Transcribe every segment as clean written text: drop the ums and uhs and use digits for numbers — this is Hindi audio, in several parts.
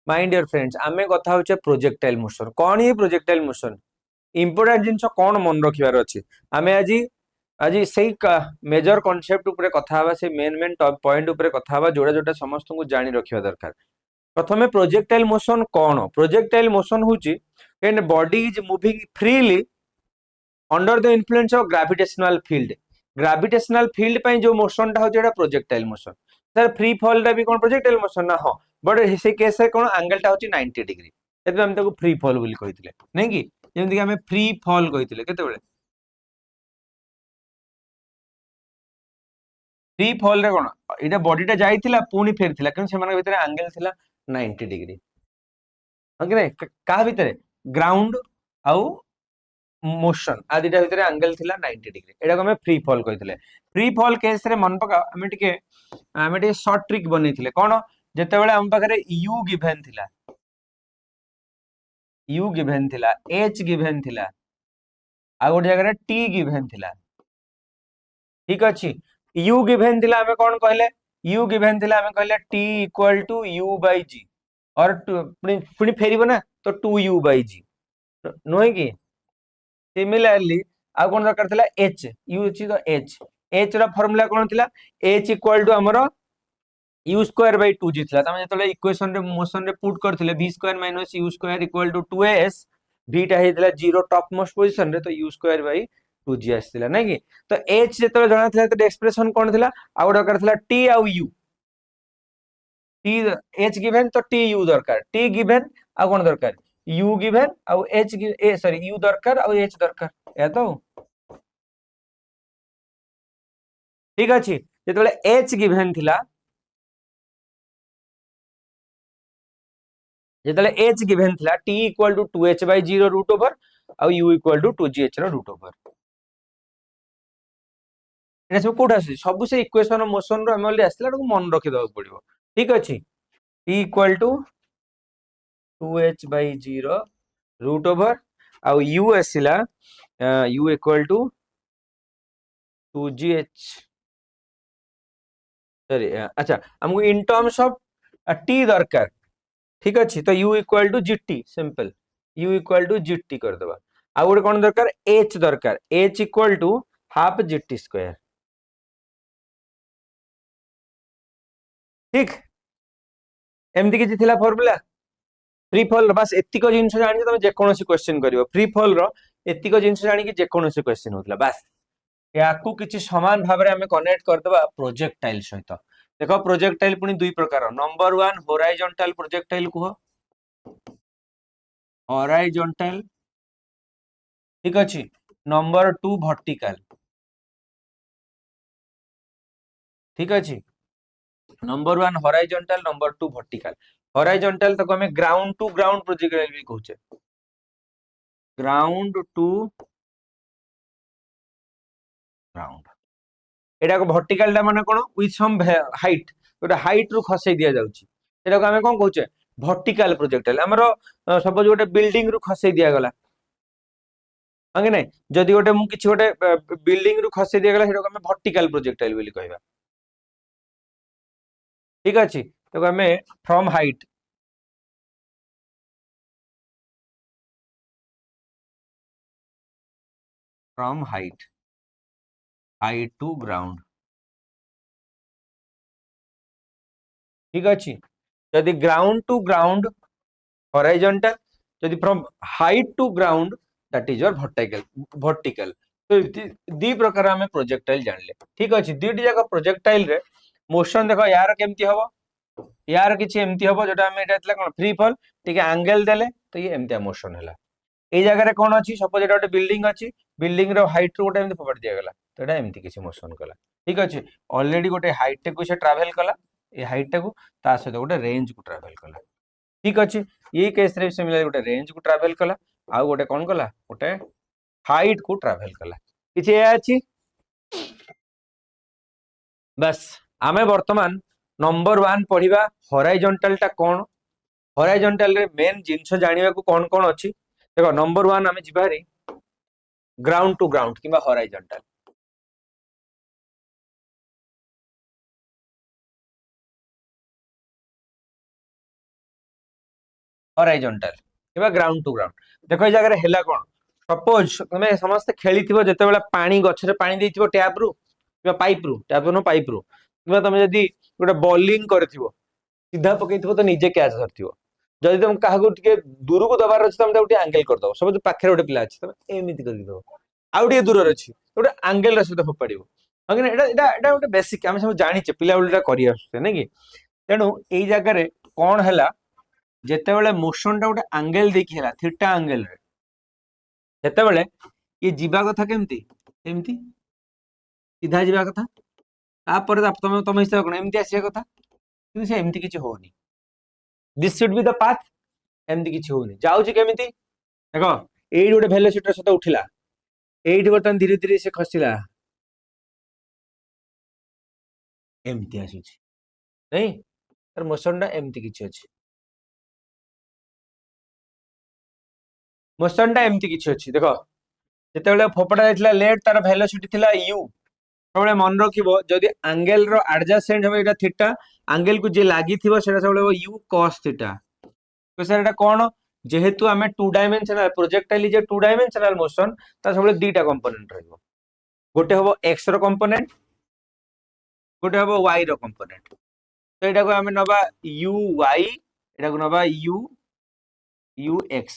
माय डियर फ्रेंड्स आमे कथा होचे प्रोजेक्टाइल मोशन कौन ही प्रोजेक्टाइल मोशन इंपोर्टेंट जिनस कौन मन रखिबार अछि आमे आजी आज से मेजर कॉन्सेप्ट उपरे कथा हवा से मेन मेन पॉइंट उपरे कथा हवा जोड़ा जोड़ा समस्त को जानी रखिबा दरकार। प्रथमे प्रोजेक्टाइल मोशन कौन प्रोजेक्टाइल मोशन होची when body is moving freely under the influence of gravitational field पे जो मोशन टा होची एटा projectile motion. Sir free fall टा भी कोन प्रोजेक्टाइल मोशन ना हो बट से केस रे कोन एंगल टा होची 90 डिग्री एतबे हम ताको फ्री फॉल बोली कहितले नै कि जेमति कि हमें फ्री फॉल कहितले केते बेले फ्री फॉल रे कोन एटा बॉडी टा जाइथिला पुनी फेरथिला किन से मानक भितरे एंगल थिला 90 डिग्री ओके नै का भितरे ग्राउंड आउ मोशन आ दिटा भितरे एंगल थिला 90 डिग्री एटा को हमें फ्री फॉल कहितले। फ्री फॉल केस रे मन पका हमें टिके शॉर्ट ट्रिक बनेइथिले कोन जेते बेले हम पाखरे u गिवन थिला h गिवन थिला आ गोटे जगह t गिवन थिला ठीक अछि u गिवन थिला हमें कोन कहले u गिवन थिला हमें कहले t equal to u by g और पुनी फेरिबो ना तो 2u बाय g नोय कि सिमिलरली आ कोन दरकार थिला h u अछि तो h रा फार्मूला कोन थिला h इक्वल टू हमरो u स्क्वायर बाय 2g थिला तमे जतले इक्वेशन रे मोशन रे पुट करथिले v square minus u square equal to 2s v टा हेतला 0 टॉप मोस्ट पोजीशन रे तो u स्क्वायर बाय 2g आस्थिला नै कि तो h जतले जणा थिला तो एक्सप्रेशन कोन थिला आ गोटे दरकार थिला t आ u t h गिवन तो t u दरकार t गिवन आ कोन दरकार u गिवन आ h सॉरी u दरकार आ h दरकार या तो ठीक अछि जतले h गिवन थिला जेतले h गिवन थिला t equal to 2h by 0 root over आ u इक्वल टू 2gh रो रूट ओवर एटा सब कोठा आसी सब से इक्वेशन मोशन रो हम ओली आस्थिला को मन रखि दउ पड़िबो ठीक अछि t equal to 2h by 0 root over आ u आसिला u equal to 2gh sorry अच्छा हमको इन टर्म्स ऑफ t दरकार ठीक अछि तो u equal to gt simple u equal to gt कर दबा आ गोटे कोन दरकार h दरकार h equal to half gt square ठीक एमती किछि थिला फार्मूला फ्री फॉल बस एतिको जिंस जानि तमे जे कोनोसी क्वेश्चन करिवो फ्री फॉल रो एतिको जिंस जानि कि जे कोनोसी क्वेश्चन होतला बस याकू किछि समान भाबरे हमें कनेक्ट कर दबा प्रोजेक्टाइल सहित देखो प्रोजेक्टाइल पुनी दुई प्रकार नंबर 1 होराइजॉन्टल प्रोजेक्टाइल कुहो हॉराइजॉन्टल ठीक अछि नंबर 2 वर्टिकल ठीक अछि number 1 horizontal number 2 vertical horizontal तको हमें ग्राउंड टू ग्राउंड प्रोजेक्टाइल भी कहउचे ग्राउंड टू ग्राउंड एटा को वर्टिकल टा माने कोन विथ सम हाइट गोटे हाइट रु खसै दिया जाउची एटा को हमें कोन कहउचे वर्टिकल प्रोजेक्टाइल हमरो सपोज गोटे बिल्डिंग रु खसै दिया गला आगे नै जदि गोटे मु किछि गोटे बिल्डिंग रु खसै दिया गला सेटा को हमें वर्टिकल प्रोजेक्टाइल बोली कहबा ठीक अछि तो हमें from height height to ground ठीक अछि जदि ग्राउंड टू ग्राउंड हॉराइजॉन्टल जदि from height to ground that is your vertical तो दी प्रकार हमें प्रोजेक्टाइल जानले ठीक अछि दीटी जाका प्रोजेक्टाइल रे मोशन देखो यार केमती हबो यार किछि एमती हबो जेटा हमें एटा कोन फ्री फॉल ठीक है एंगल देले तो ये एमती मोशन हैला ए जगह रे कोन अछि सपोज एटा गोटे बिल्डिंग अछि बिल्डिंग रो हाइट रो गोटे एमती फोपाडी दिया गला तो एटा एमती किछि मोशन कला ठीक अछि ऑलरेडी गोटे हाइट को से ट्रैवल कला ए हाइट को ता सहित गोटे रेंज को ट्रैवल कला ठीक अछि ये केस रे सिमिलर गोटे रेंज को ट्रैवल कला आ गोटे कोन कला गोटे हाइट को ट्रैवल कला किछि ए अछि बस आमे वर्तमान नंबर 1 पढिबा हॉराइजॉन्टल टा कोन हॉराइजॉन्टल रे मेन जिंस जानिबा को कोन अछि देखो नंबर 1 आमे जिबारी ग्राउंड टू ग्राउंड किबा हॉराइजॉन्टल हॉराइजॉन्टल किबा ग्राउंड टू ग्राउंड देखो ए जगह हैला कोन सपोज तुम समस्त खेली जिते पानी गछरे पानी देइथिबो टैप रु किबा पाइप नो पाइप रु किबा तुम जदी गोटे बॉलिंग करथिबो सीधा पकईथिबो तो निजे कैच धरथिबो जदि तुम काहाकू टिके दूर को दबार अछि तुम गोटे एंगल कर दो सब पाखे गोटे पिला अछि तुम एमिति कर दो आउ टिके दूर अछि गोटे एंगल रे सहित फोपाडिबो अगने एटा एटा एटा गोटे बेसिक हम सब जानिचे पिला बेलटा करि आसुते नै कि तेनु एई जगह रे कोन हैला जेतेबेले मोशन टा गोटे एंगल देखि हैला थीटा एंगल रे जेतेबेले ये जीवा कथा केमती एमती सीधा जीवा कथा तापर तुम तुम हिसाब कोन एमती आसिया कथा किंतु से एमती किछि होनी this should be the path एमती किछि होनी जाउछि केमिति देखो एई गोटे वेलोसिटी सहित उठिला एइठी बर्तन धीरे धीरे से खसिला एमती आसुछि नै तर मोशन टा एमती किछि अछि मोशन टा एमती किछि अछि देखो जेतेबेले फोपडा जायतिला लेट तार वेलोसिटी थिला u सबले मन रखिबो जदि एंगल रो एडजेसेंट हो एटा थीटा एंगल को जे लागि थिबो सेटा सबले u cos थीटा तो सर एटा कोन जेहेतु आमे टू डायमेंशनल प्रोजेक्टाइल जे टू डायमेंशनल मोशन ता सबले दीटा कंपोनेंट रहइबो गोटे हबो x रो कंपोनेंट गोटे हबो y रो कंपोनेंट तो एटा को आमे नबा uy एटा को नबा ux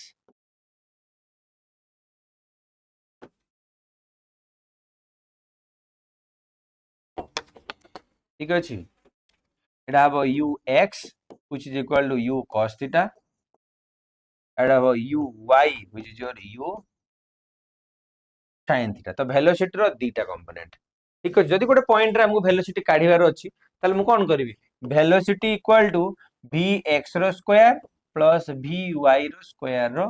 ठीक अछि एटा हबो ux which is equal to u cos theta एटा हबो uy which is your u sin theta तो वेलोसिटी रो दीटा कंपोनेंट ठीक अछि जदि गोटे पॉइंट रे हमको वेलोसिटी काढिबार अछि ताले मु कोन करबी वेलोसिटी इक्वल टू vx रो स्क्वायर प्लस vy रो स्क्वायर रो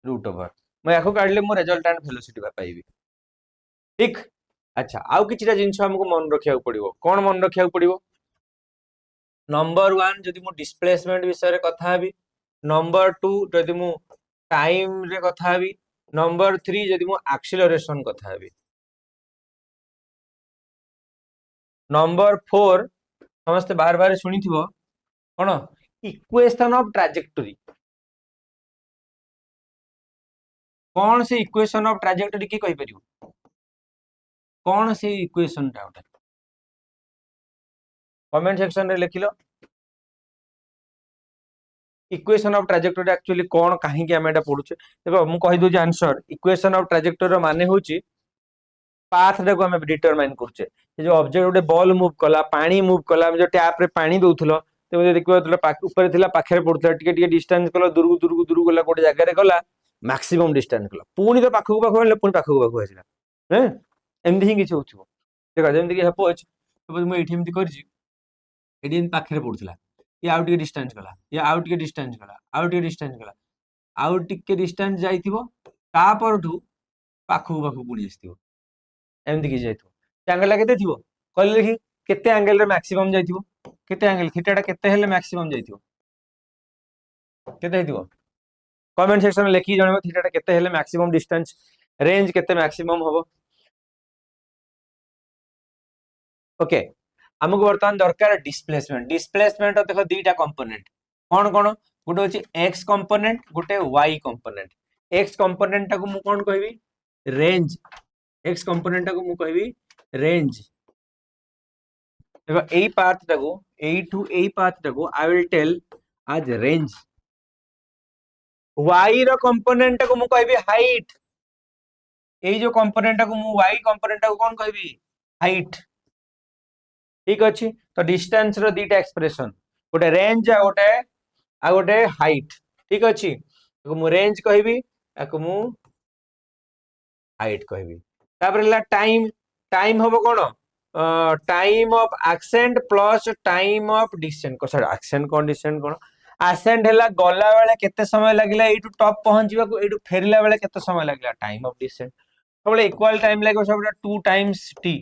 रूट ओवर मैं याको काढले मु रिजल्टेंट वेलोसिटी पाइबी ठीक अच्छा आउ किछटा जिंस हमको मन रखिया पड़िबो कोन मन रखिया पड़िबो नंबर 1 जदि मु डिस्प्लेसमेंट विषय रे कथा हबी नंबर 2 जदि मु टाइम रे कथा हबी नंबर 3 जदि मु एक्सीलरेशन कथा हबी नंबर 4 समस्त बार बार सुनिथिबो कोन इक्वेशन ऑफ ट्रैजेक्टोरी कौन से इक्वेशन ऑफ ट्रैजेक्टोरी की कहि परियो कौन से इक्वेशन टा उठा कमेंट सेक्शन रे लिखिलो इक्वेशन ऑफ ट्रैजेक्टोरी एक्चुअली कौन काहे कि हम एटा पढुचे देखो मु कहि दउ जे आंसर इक्वेशन ऑफ ट्रैजेक्टोरी रो माने होची पाथ रे को हम डिटरमाइन करचे ये जो ऑब्जेक्ट गोटे बॉल मूव कला पानी मूव कला हम जो टैप रे पानी दउथलो ते जे देखियो ऊपर थिला पाखरे पडुथला टिके डिस्टेंस कला दूर गला गोटे जगह रे गला मैक्सिमम डिस्टेंस कला पुनी तो पाखु पाखु ले पुनी पाखु पाखु आसिला हैं एमदी ही किछ होथबो देखो जेमदी कि सपोज मु एठी एमदी करजी एडी पाखरे पडुथला ये आउट के डिस्टेंस कला ये आउट के डिस्टेंस कला आउट के डिस्टेंस कला आउट के डिस्टेंस जाइथिबो ता परठू पाखु पाखु पुनी आस्थिबो एमदी कि जाइथिबो एंगल केते थिबो कहले देखि केते एंगल रे मैक्सिमम जाइथिबो केते एंगल थीटाटा केते हेले मैक्सिमम जाइथिबो केते हेतिबो कमेंट सेक्शन में लिखि जणबो थीटाटा केते हेले मैक्सिमम डिस्टेंस रेंज केते मैक्सिमम होबो ओके हमको वर्तमान दरकार डिस्प्लेसमेंट डिस्प्लेसमेंट देखो दीटा कंपोनेंट कोन कोन गुटे होची x कंपोनेंट गुटे y कंपोनेंट x कंपोनेंट टाको मु कोन कहबी रेंज x कंपोनेंट टाको मु कहबी रेंज देखो एई पाथ टाको एई टू एई पाथ टाको आई विल टेल आज रेंज y रो कंपोनेंट टाको मु कहबी हाइट एई जो कंपोनेंट टाको मु y कंपोनेंट टाको कोन कहबी हाइट ठीक अछि तो डिस्टेंस रो दीटा एक्सप्रेशन गोटे रेंज आ गोटे हाइट ठीक अछि तो मु रेंज कहबी आको मु हाइट कहबी तापर ला टाइम टाइम होबो कोन time of ascent plus time of descent को सर एक्सेंट कोन डिसेंट कोन असेंट हैला गला बेले केते समय लागिला एटू टॉप पहुंचीबा को एटू फेरिला बेले केते समय लागिला टाइम ऑफ डिसेंट सबले इक्वल टाइम लागो सब 2 टाइम्स t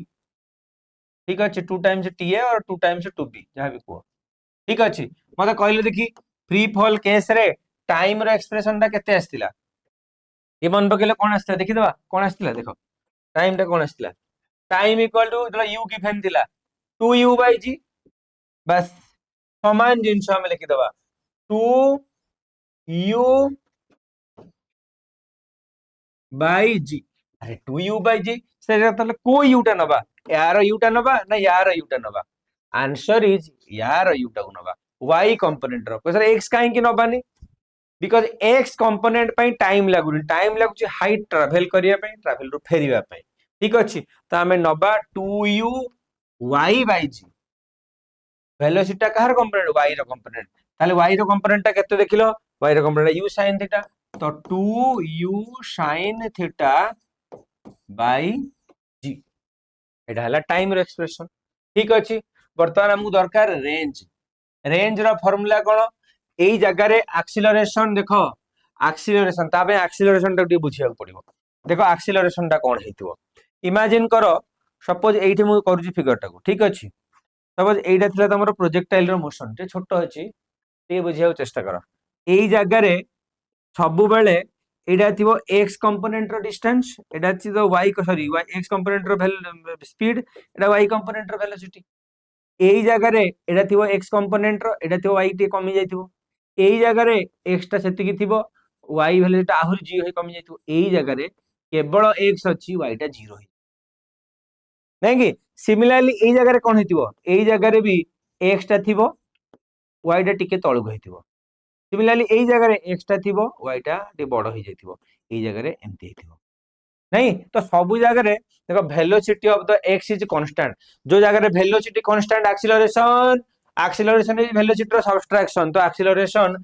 ठीक अच्छे 2 टाइम्स टी ए और 2 टाइम्स टू बी जहाँ भी कह ठीक अच्छे मत कहले देखी फ्री फॉल केस रे टाइम रो एक्सप्रेशन टा केते आस्तिला ये मन पकेले कोन आस्तिला देखि दबा कोन आस्तिला देखो टाइम टा कोन आस्तिला टाइम इक्वल टू जो u गिवन थिला 2u बाय g बस समान जिंस हम लिखि दबा 2 यू बाई जी। अरे 2u बाई जी से को यूटा नबा यार यूटा नबा ना यार यूटा नबा आंसर इज यार यूटा को नबा y कंपोनेंट रो सर x काहे कि नबानी बिकॉज x कंपोनेंट पई टाइम लागुची हाइट ट्रैवल करिया पई ट्रैवल रो फेरिया पई ठीक अछि तो हमें नबा 2u y by g velocity कहार कंपोनेंट y रो कंपोनेंट ताले y रो कंपोनेंट ता केते देखिलो y रो कंपोनेंट u sin थीटा तो 2u sin थीटा बाई जी एटा हला टाइम रो एक्सप्रेशन ठीक अछि वर्तमान हमु दरकार रेंज रो फार्मूला कोन एई जगह रे एक्सीलरेशन देखो एक्सीलरेशन ता पे एक्सीलरेशन ता बुझिया पड़िबो देखो एक्सीलरेशन ता कोन हेतिबो इमेजिन करो सपोज एठी मु करूची फिगर टाको ठीक अछि सपोज एटा थिला तमरो प्रोजेक्टाइल रो मोशन ते छोटो अछि ते बुझिया चेष्टा करो एई जगह रे सबु बेले एटा थिबो x कंपोनेंट रो डिस्टेंस एटा छि तो y को सॉरी y x कंपोनेंट रो स्पीड एटा y कंपोनेंट रो वेलोसिटी एई जगह रे एटा थिबो x कंपोनेंट रो एटा थिबो y टे कमी जाइथिबो एई जगह रे x टा सेति की थिबो y वेलोसिटी आहुर 0 हे कमी जाइथिबो एई जगह रे केवल x अछि y टा 0 हे नहीं कि सिमिलरली एई जगह रे कोन हेतिबो एई जगह रे भी x टा थिबो y टा टिके तळु हेतिबो सिमिलरली एई जगह रे x टा थिबो y टा टे बडो हे जाइथिबो एई जगह रे एमती हेतिबो नहीं तो सब जगह रे देखो velocity of the x is constant जो जगह रे velocity constant acceleration acceleration is velocity रो सब्ट्रैक्शन तो acceleration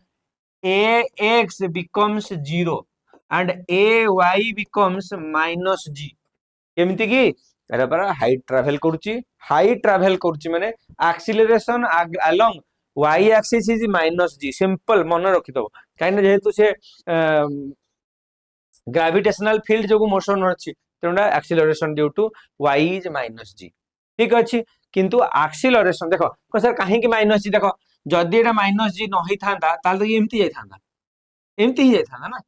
ax becomes 0 and ay becomes minus g केमिति की एरा पर हाइट ट्रैवल करूची माने acceleration along y axis is minus g simple मन रखि दबो काहे जेहेतु से ग्रेविटेशनल फील्ड जो मोशन अछि तेनुडा acceleration due to y is minus g ठीक अछि किंतु एक्सीलरेशन देखो को सर काहे कि माइनस g देखो जदी एटा माइनस g न होई थांदा ताल तो एमती जाई थांदा एमती ही जाई थांदा ना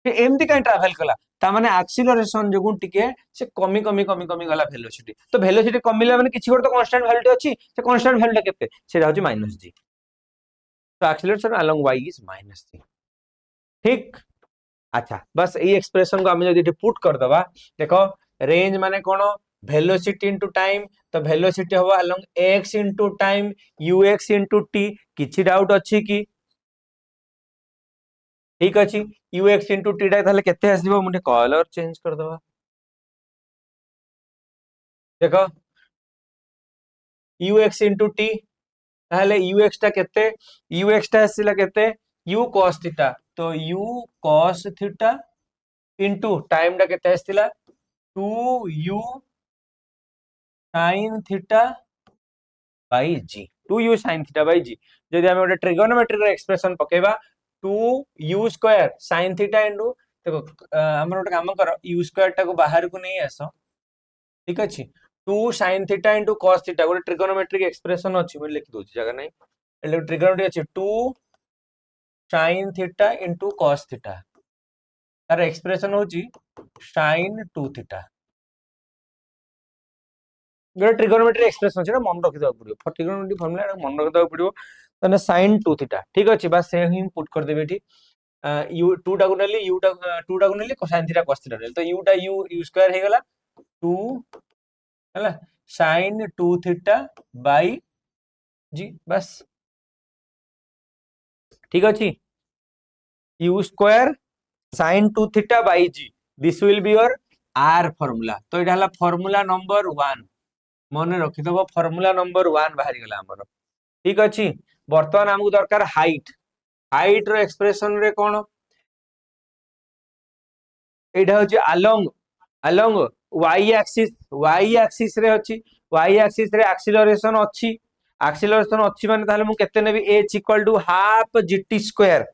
से एमती काहे ट्रैवल कला ता माने एक्सीलरेशन जो टिके से कमी गला वेलोसिटी तो वेलोसिटी कमिला माने किछि गोट तो कांस्टेंट वैल्यू अछि से कांस्टेंट वैल्यू केते से होची माइनस g तो acceleration along y is minus g ठीक अच्छा बस ये एक्सप्रेशन को हमें जो पुट कर दबा देखो रेंज माने कोन वेलोसिटी इनटू टाइम तो वेलोसिटी होबा along x into time ux into t किछि डाउट अछि कि ठीक अछि ux इनटू t डा थाले केते आसीबो मुटे कलर चेंज कर दबा देखो ux इनटू t ताले ux टा केते ux टा आसीला केते u cos थीटा तो u cos theta into time टा केते आसीला 2u sin theta by g 2u sin theta by g जदि हम ओटे ट्रिगोनोमेट्री रे एक्सप्रेशन पकेबा 2u square sin theta into देखो हमर ओटे काम करो u स्क्वायर टा को बाहर को नहीं आसो ठीक अछि 2 sin theta into cos theta गोटे ट्रिगोनोमेट्रिक एक्सप्रेशन अछि मैं लिखि दोछि जगह नहीं एले ट्रिगोनोमेट्री अछि 2 sin theta into cos theta तार एक्सप्रेशन होची sin 2 थीटा गोटे ट्रिगोनोमेट्री एक्सप्रेशन छै मन रखि दबा पड़ियो फॉर ट्रिगोनोमेट्री फार्मूला मन रखि दबा पड़ियो तने sin 2 थीटा ठीक अछि बस से ही पुट कर देबे एठी u 2 टा को नेली u टा 2 टा को नेली sin थीटा cos थीटा नेली तो u टा u स्क्वायर हे गेला 2 हला sin 2 थीटा बाय g बस ठीक अछि u square sin 2 theta by g this will be your r formula तो एटा हला फार्मूला नंबर 1 मन रखि दबो फार्मूला नंबर 1 बाहरी गेला हमर ठीक अछि वर्तमान हमकु दरकार हाइट रो एक्सप्रेशन रे कोन एटा होची अलोंग y एक्सिस रे अछि y एक्सिस रे एक्सीलरेशन अछि माने ताले मु केते नेबी h equal to half gt square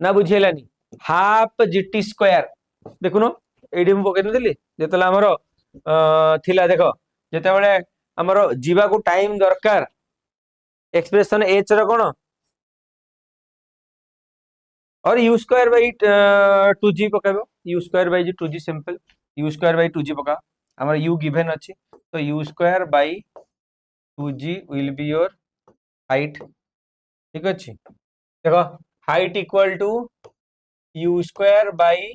ना बुझियलानी हाफ gt स्क्वायर देखुनो एडी मु पके देली जेतला हमरो थिला देखो जेते बेले हमरो जीवा को टाइम दरकार एक्सप्रेशन h रो कोन और u स्क्वायर बाय 2g पकाबो u square by 2g simple u square by 2g पका हमर u गिवन अछि तो u square by 2g will be your height ठीक अच्छे देखो height equal to u square by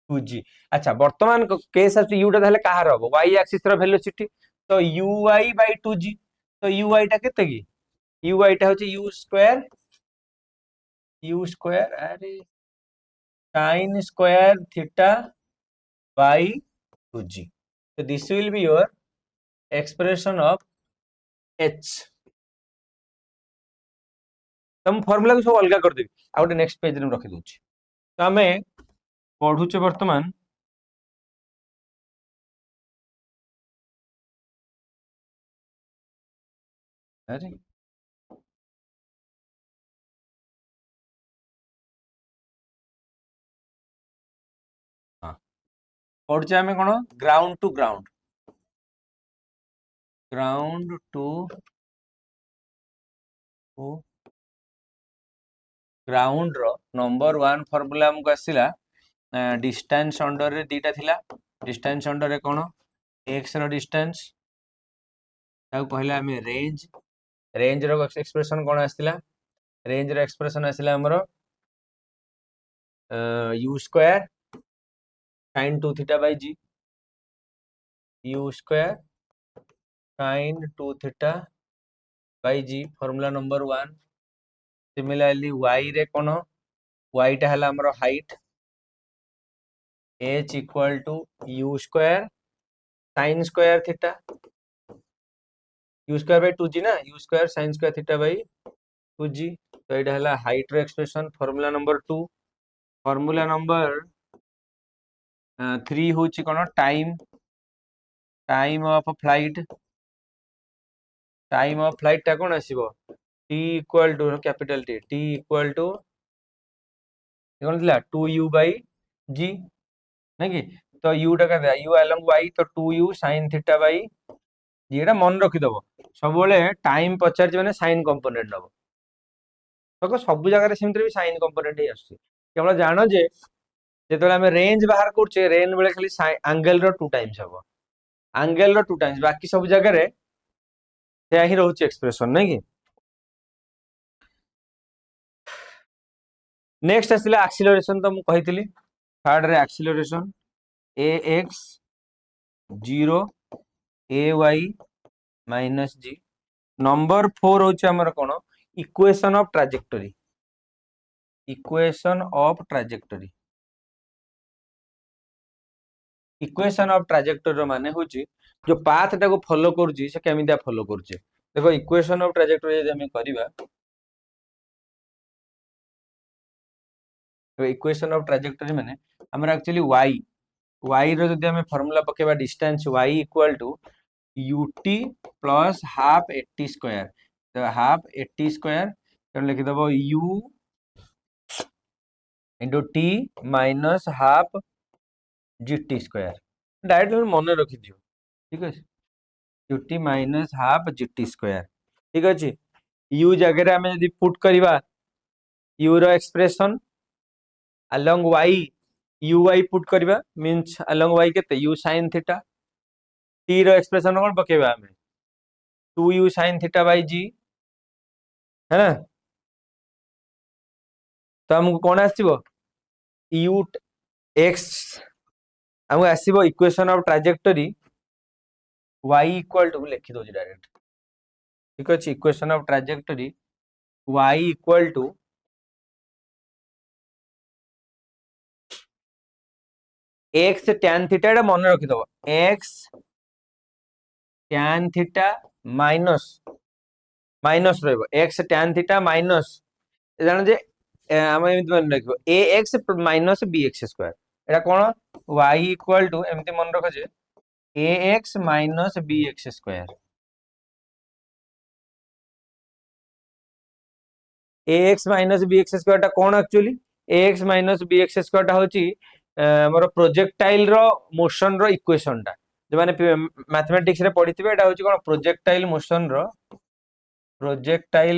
2g। अच्छा वर्तमान केस आछी यूटा ताहले कहार हबो y एक्सिस रो वेलोसिटी तो uy बाई 2g तो uy टा केते की uy टा होची यू स्क्वायर अरे sin square theta by 2g so this will be your expression of h तो हम फार्मूला को सब अलग कर देबी आ गोटे नेक्स्ट पेज रे रखि दोछि तो हमें पढुचे वर्तमान अरे हाँ पढुचे हमें कोन ग्राउंड टू ग्राउंड रो नंबर 1 फार्मूला हमको आसीला डिस्टेंस अंडर रे दीटा थिला डिस्टेंस अंडर रे कोन x रो डिस्टेंस ताऊ कहले हमें रेंज रो एक्सप्रेशन कोन आसीला रेंज रो एक्सप्रेशन आसीला हमरो u square sin 2 theta by g u square sin 2 theta by g formula number 1 similarly y रे कोन y टा हला हमरो height h equal to u square sin square theta u square by 2g ना u square sin square theta by 2g तो एटा हला हाइट रो expression formula number 2 formula number 3 होची कोन टाइम ऑफ फ्लाइट टा कोन आसीबो t equal to capital t equal to कोन दिला 2u बाई g नहीं कि तो u टा का u अलोंग y तो 2u sin theta by g एटा मन रखि दबो सब बेले टाइम पचार माने sin कंपोनेंट नबो तो सब जगह रे सेमते भी sin कंपोनेंट ही आसी केवल जानो जे जेतले हमें रेंज बाहर करछे रेंज बेले खाली एंगल रो 2 टाइम्स हबो एंगल रो 2 टाइम्स बाकी सब जगह रे से ही रहउछ एक्सप्रेशन नहीं कि नेक्स्ट आसिला एक्सीलरेशन तो मु कहितली थर्ड रे acceleration ax 0 ay minus g नंबर 4 होचे हमर कोन equation of trajectory equation of trajectory माने होची जो पाथ टा को फॉलो करजी से केमिदा फॉलो करजे देखो इक्वेशन ऑफ ट्राजेक्टरी यदि हम करिबा तो इक्वेशन ऑफ ट्राजेक्टरी माने हमर एक्चुअली y रो जदि हम फार्मूला पकेबा distance y equal to ut plus half 80 square तो हाफ 80 स्क्वायर तो लिखि दबो u into t minus half gt square direct मन रखि दियो ठीक है ut minus half gt square ठीक अछि u जगह रे हम यदि पुट करबा u रो expression along y uy put करबा मींस along y केते u sin थीटा t रो एक्सप्रेशन कोन पकेबा हमें 2u sin theta by g है ना तो हमको कोन आसीबो u x हमको आसीबो equation of trajectory y equal to लिखि दो डायरेक्ट ठीक अछि equation of trajectory y equal to x tan theta एटा मन रखि दबो x tan थीटा माइनस रहबो x tan थीटा माइनस जानो जे हम एमिति मन रखबो ax minus bx square Etah cone y equal to एमिति मन रखो जे ax minus bx square ax minus bx square टा कोन actually ax minus bx square टा होची हमर प्रोजेक्टाइल रो मोशन रो इक्वेशन टा जे माने मैथमेटिक्स रे पढिथिबे एटा होची कोन प्रोजेक्टाइल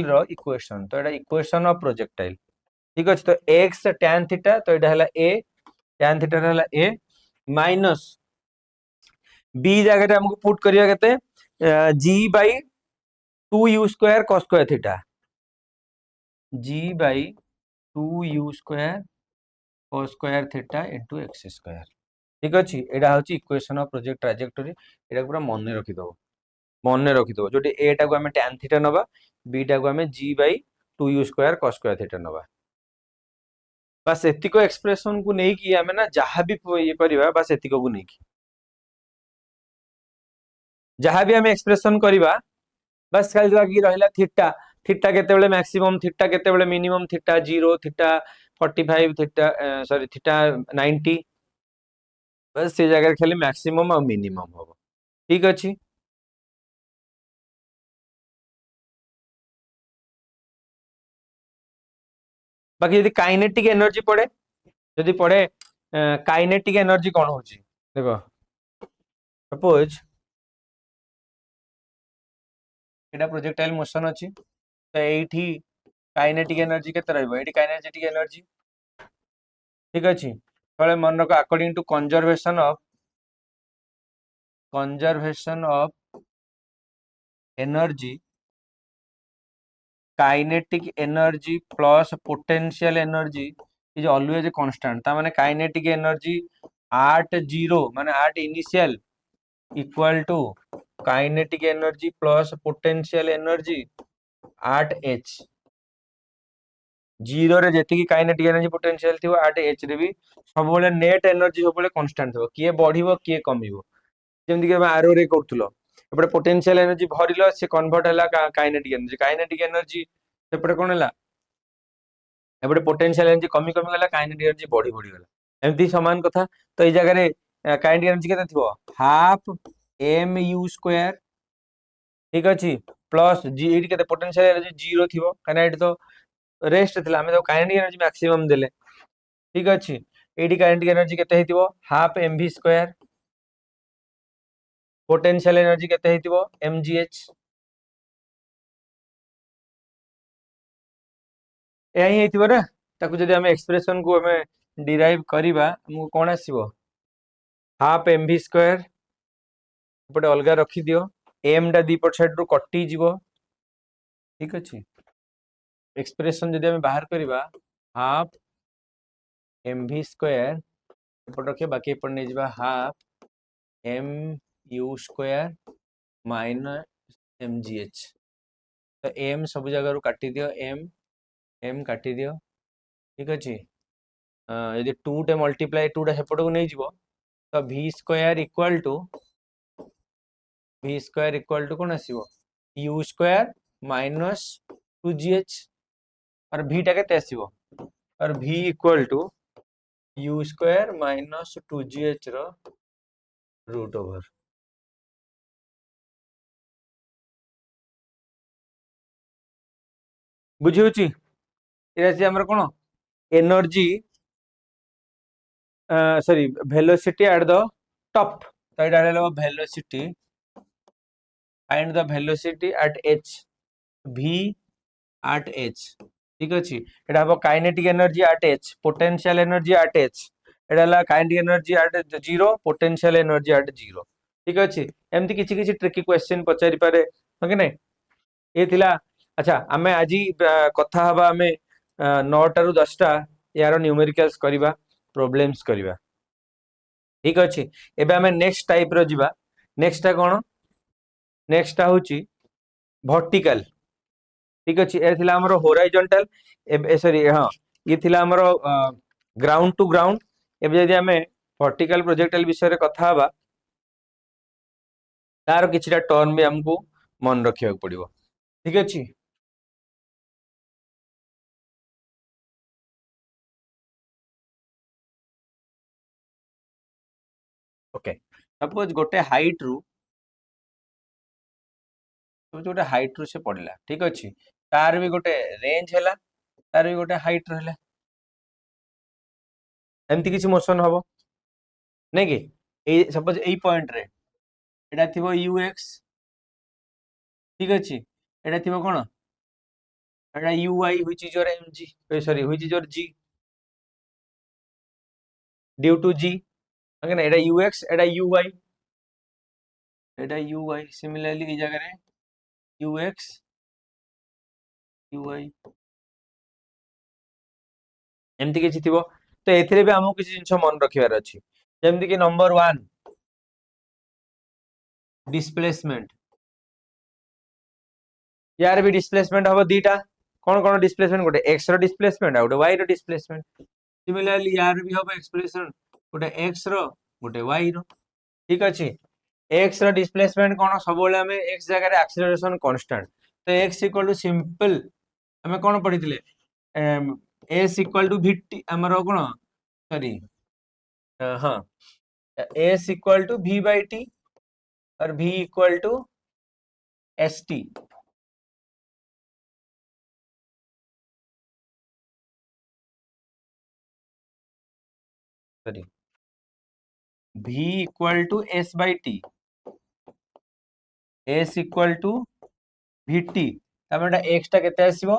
रो इक्वेशन तो एटा इक्वेशन ऑफ प्रोजेक्टाइल ठीक अछि तो x tan थीटा तो एटा हला a tan थीटा हला a माइनस b जगह रे हमको पुट करिया केते g by 2u square cos square theta g by 2u² cos square theta into x square. ठीक अच्छे, यहाँ हूँ इक्वेशन ऑफ प्रोजेक्ट ट्राजेक्टोरी। यहाँ पूरा मन रखिदब जो ए टाक आम tan थीटा नवा, बी टाक आम g/2u² cos स्क्वायर थीटा नवा। बास एतिक एक्सप्रेशन को लेकिन आम ना जहाँ भी ये करवा बास एतिक को लेकिन जहाँ भी आम एक्सप्रेशन करवा बस खाली बाकी रहा थीटा। थीटा केते मैक्सिमम, थीटा केते minimum, theta 0, theta 45, theta sorry theta 90, बस से जगह खाली मैक्सिमम और मिनिमम हम। ठीक अच्छे, बाकी यदि काइनेटिक एनर्जी पड़े, जदि पड़े काइनेटिक एनर्जी कौन हो देखो, सपोज एटा प्रोजेक्टाइल मोशन अच्छी तो ये काइनेटिक एनर्जी केते रहइबो, एटी काइनेटिक एनर्जी। ठीक अच्छे, तो मन रख according to conservation of energy, kinetic energy plus potential energy is always constant. ता माने काइनेटिक एनर्जी आट जीरो माने at initial equal to kinetic energy plus potential energy at H. Zero रे जेतिकी काइनेटिक एनर्जी पोटेंशियल थिबो आट एच रे भी सब बेले नेट एनर्जी सब बेले कांस्टेंट थिबो, किए बढ़िबो किए कमिबो। जेमति कि आरो रे करथुलो, एपटे पोटेंशियल एनर्जी भरिलो से कन्वर्ट हला काइनेटिक एनर्जी, काइनेटिक एनर्जी सेपटे कोन हला एपटे पोटेंशियल एनर्जी कमी कमी गला, काइनेटिक एनर्जी बढ़ी बढ़ी गला। एमती समान कथा। तो ये जगह रे काइनेटिक एनर्जी केते थिबो हाफ एम यू स्क्वायर। ठीक अछि, प्लस जी एटी केते पोटेंशियल एनर्जी जीरो थिबो काना एटी तो रेस्ट थिला, हमें तो काइनेटिक एनर्जी मैक्सिमम देले। ठीक अछि, एटी काइनेटिक एनर्जी केते हेतिबो half M we square, potential energy केते हेतिबो एम जी एच। यही हेतिबो ना, ताकू जदि हमें एक्सप्रेशन को हमें डिराइव करिबा हमको कोन आसीबो हाफ एम वी स्क्वायर एपटे अलगा रखी दियो, एम टा दीपट साइड रो कटि जीवो। ठीक अछि, एक्सप्रेशन जदि हमें बाहर करिबा हाफ एम वी स्क्वायर एपट रखे, बाकी एपट नै जिबा half m u square minus m g h. तो एम सब जगह रो काटी दियो, एम काटी दियो। ठीक अछि, यदि 2 टे मल्टीप्लाई 2 टा सेपट को नहीं जीवो तो v स्क्वायर इक्वल टू कौन आसीबो यू स्क्वायर माइनस 2gh। और v टा केते आसीबो, और v equal to u square minus 2gh रो रूट ओवर। बुझी होची, एरा से हमर कोन energy sorry velocity at the top. तो एटा हेलो velocity find the velocity at h, v at h। ठीक अछि, एटा हबो kinetic energy at h, potential energy at h। एटा हला kinetic energy at 0, potential energy at 0। ठीक अछि, एमति किछि किछि ट्रिकी क्वेश्चन पचारि पारे हो कि नै। ए थिला अच्छा, आमे आजी कथा हबा आमे 9 टा रु 10 टा यार न्यूमेरिकल्स करिबा, प्रॉब्लम्स करिबा। ठीक अछि, एबे आमे नेक्स्ट टाइप रो जिबा। नेक्स्ट टा कोन, नेक्स्ट टा होची वर्टिकल। ठीक अछि, ए थिला हमरो होराइजंटल ए सॉरी हां ये थिला हमरो ग्राउंड टू ग्राउंड। एबे जदि आमे वर्टिकल प्रोजेक्टाइल विषय रे कथा हबा तार किछिटा टर्म भी हमको मन रखिया पड़िबो। ठीक अछि, ओके। सपोज गोटे हाइट रु गोटे हाइट रु से पड़ला। ठीक अछि, तार भी गोटे रेंज हैला, तार भी गोटे हाइट रहला, एमती किछि मोशन हबो नै कि ए सपोज एई पॉइंट रे एटा थिबो ux। ठीक अछि, एटा थिबो कोन एटा uy which is your mg sorry which is your g due to g। Okay ना, एटा ux एटा uy, एटा uy सिमिलरली ई जगह रे ux uy एमती किसी थी तो एथिरे भी हमको किसी जिनिस मन रखिबार अछि जेमति कि नंबर 1 डिस्प्लेसमेंट यार भी डिस्प्लेसमेंट हम दीटा कौन कौन डिस्प्लेसमेंट गोटे एक्स रो डिस्प्लेसमेंट आ गोटे वाई रो डिस्प्लेसमेंट सिमिलरली यार भी हम एक्सप्रेशन गोटे एक्स रो गोटे वाई रो ठीक अछि एक्स रो डिस्प्लेसमेंट कोन सब बेले हमें एक्स जगह रे एक्सेलरेशन कांस्टेंट तो एक्स इक्वल टू सिंपल हमें कोन पढितले एस इक्वल टू vt हमरो कोन सॉरी हां s equal to v by t और v equal to s t sorry v equal to s by t s equal to vt तमेटा x टा केते आसीबो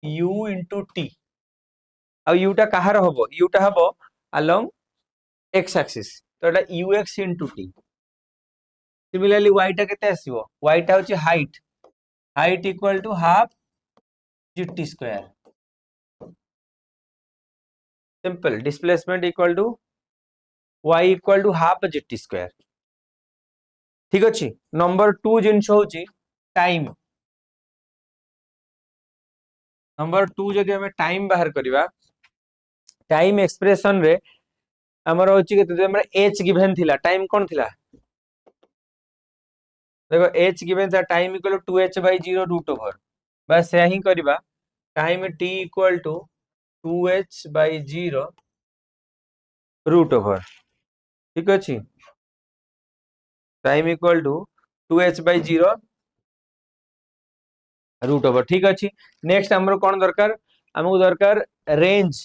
u into t आ u टा कहार हबो u टा हबो along x axis तो एटा ux into t similarly y टा केते आसीबो y टा होची height equal to half gt square simple displacement equal to y equal to half gt square ठीक अछि नंबर 2 जिंस होची टाइम नंबर 2 जदि हमें टाइम बाहर करबा टाइम एक्सप्रेशन रे हमर होची केते हमर h गिवन थिला टाइम कोन थिला देखो h गिवन था time equal to 2h by 0 root over बस यही करबा time t equal to 2h by 0 root over ठीक अछि time equal to 2h by 0 root over ठीक अछि नेक्स्ट हमरो कोन दरकार हमको दरकार रेंज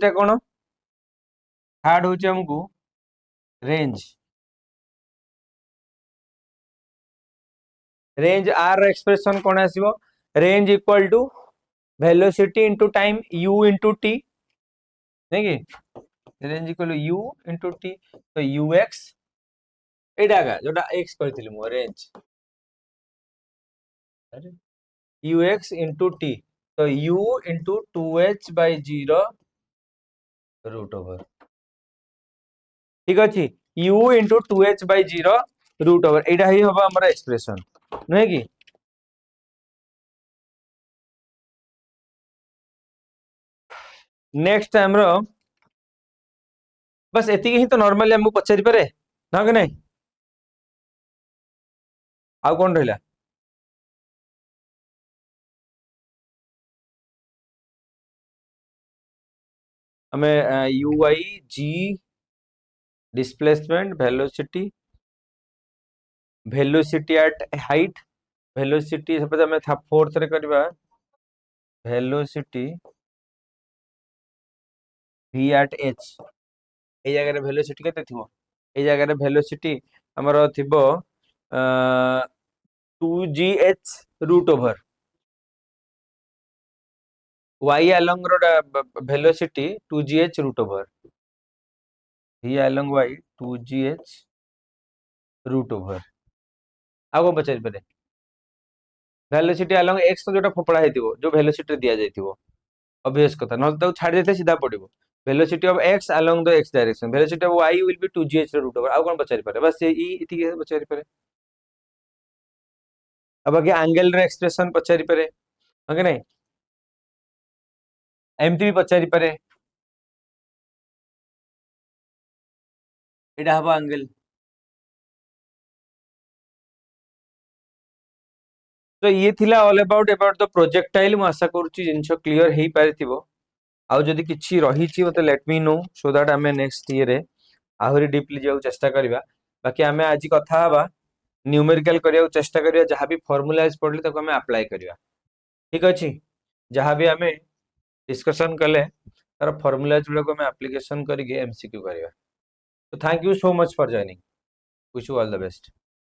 टा कोन हार्ड होची हमको रेंज आर एक्सप्रेशन कोन आसीबो range equal to velocity into time u into t नहीं कि range equal u into t तो ux एटा का जोटा x कहथिली मो रेंज ux इनटू t तो u into 2h by 0 root over ठीक अछि u into 2h by 0 root over एटा ही होबा हमर एक्सप्रेशन नहीं कि नेक्स्ट हमरो बस एति ही तो नॉर्मली हमको पचारि पारे ना कि नहीं आउ कोन रहला हमें ui g displacement velocity at height velocity suppose हमें था फोर्थ रे करबा वेलोसिटी v एट h ए जगह रे वेलोसिटी केते थिबो ए जगह रे वेलोसिटी हमर थिबो 2gh root over y along रो velocity 2gh root over v along y 2gh root over आगो पचारि पारे वेलोसिटी along x तो जोटा फोपड़ा हेतिबो जो वेलोसिटी दिया जाइतिबो ऑब्वियस कथा न तो छाड़ देते सीधा पड़िबो velocity of x along the x direction velocity of y will be 2gh root over आउ कोन पचारि पारे बस ये इति के पचारि पारे अब आगे एंगल रे एक्सप्रेशन पचारि पारे ओके नहीं एमती भी पचारि पारे एटा हबो एंगल तो ये थिला ऑल अबाउट द प्रोजेक्टाइल मु आशा करूची जिंस क्लियर हेई पारिथिबो आउ जदि किछि रहिछि मते let me know so that हमें नेक्स्ट ईयर रे आहुरी डीपली जाऊ चेष्टा करिबा बाकी हमें आज कथा हबा न्यूमेरिकल करिया चेष्टा करिया जहां भी फार्मूलाज पढले ताको हमें अप्लाई करिया ठीक अछि जहां भी हमें डिस्कशन कले तार फार्मूलाज गुलो को हमें एप्लीकेशन करके एमसीक्यू करिया तो thank you so much for joining wish you all the best